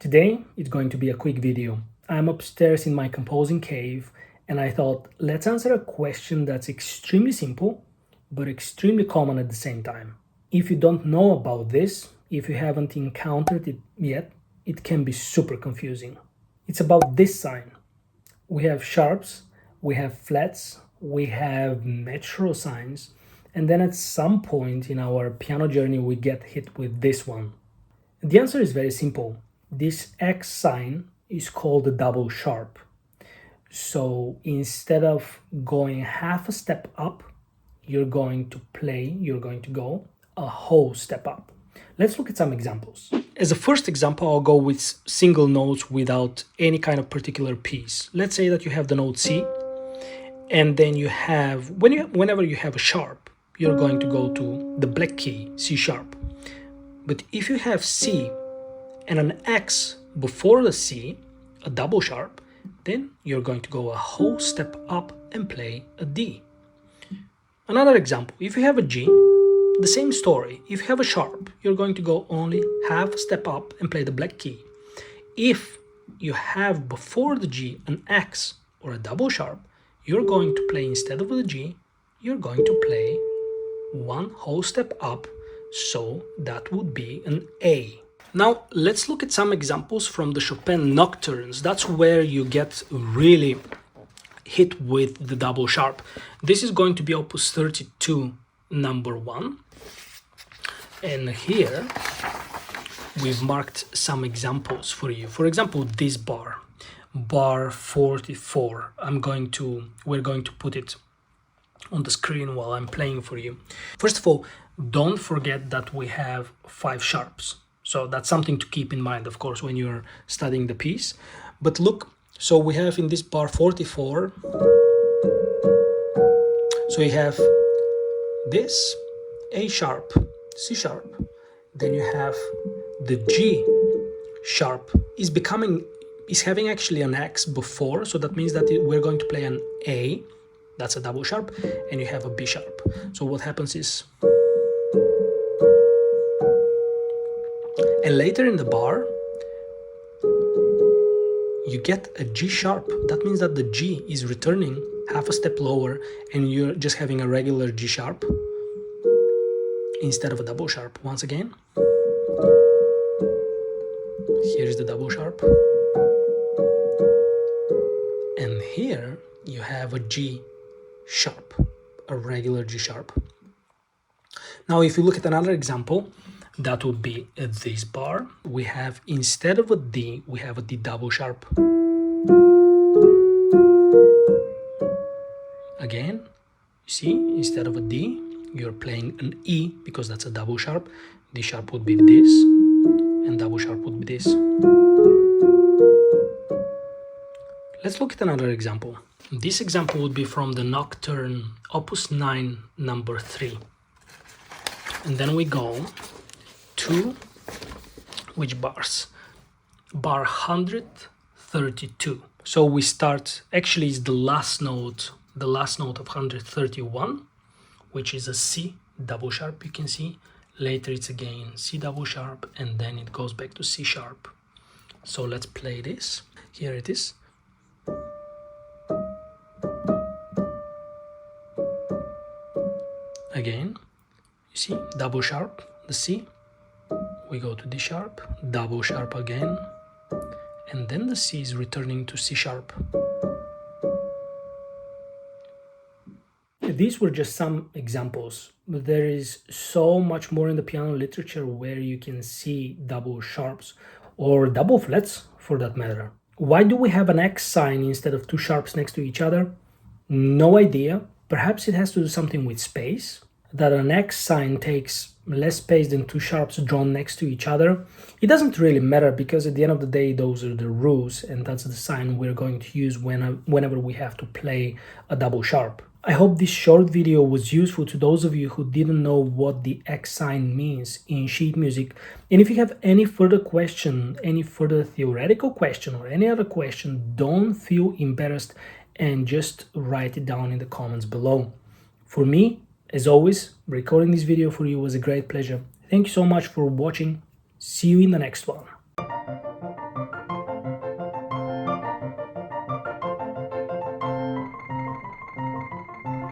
Today, it's going to be a quick video. I'm upstairs in my composing cave and I thought, let's answer a question that's extremely simple, but extremely common at the same time. If you don't know about this, if you haven't encountered it yet, it can be super confusing. It's about this sign. We have sharps, we have flats, we have natural signs, and then at some point in our piano journey we get hit with this one. The answer is very simple. This X sign is called a double sharp. So instead of going half a step up, you're going to go a whole step up. Let's look at some examples. As a first example, I'll go with single notes without any kind of particular piece. Let's say that you have the note C, and then you have, whenever you have a sharp, you're going to go to the black key, C sharp. But if you have C and an X before the C, a double sharp, then you're going to go a whole step up and play a D. Another example, if you have a G, the same story. If you have a sharp, you're going to go only half a step up and play the black key. If you have before the G an X or a double sharp, you're going to play, instead of the G, you're going to play one whole step up, so that would be an A. Now let's look at some examples from the Chopin Nocturnes. That's where you get really hit with the double sharp. This is going to be opus 32, number 1. And here we've marked some examples for you. For example, this bar 44. We're going to put it on the screen while I'm playing for you. First of all, don't forget that we have 5 sharps. So that's something to keep in mind, of course, when you're studying the piece. But look, so we have in this bar 44, so you have this A sharp, C sharp, then you have the G sharp is having actually an X before, so that means that we're going to play an A, that's a double sharp, and you have a B sharp. So what happens is, and later in the bar, you get a G sharp. That means that the G is returning half a step lower and you're just having a regular G sharp instead of a double sharp. Once again, here's the double sharp. And here you have a G sharp, a regular G sharp. Now, if you look at another example, that would be this bar. We have, instead of a D, we have a D double sharp. Again, you see, instead of a D, you're playing an E because that's a double sharp. D sharp would be this, and double sharp would be this. Let's look at another example. This example would be from the Nocturne, opus 9, number 3. And then we go to which bars? Bar 132. So we start, actually it's the last note of 131, which is a C double sharp, you can see. Later it's again C double sharp, and then it goes back to C sharp. So let's play this. Here it is. Again, you see, double sharp, the C. We go to D sharp, double sharp again, and then the C is returning to C sharp. These were just some examples, but there is so much more in the piano literature where you can see double sharps or double flats for that matter. Why do we have an X sign instead of 2 sharps next to each other? No idea. Perhaps it has to do something with space, that an X sign takes less space than 2 sharps drawn next to each other. It doesn't really matter because at the end of the day, those are the rules, and that's the sign we're going to use whenever we have to play a double sharp. I hope this short video was useful to those of you who didn't know what the X sign means in sheet music. And if you have any further question, any further theoretical question or any other question, don't feel embarrassed and just write it down in the comments below. For me, as always, recording this video for you was a great pleasure. Thank you so much for watching. See you in the next one.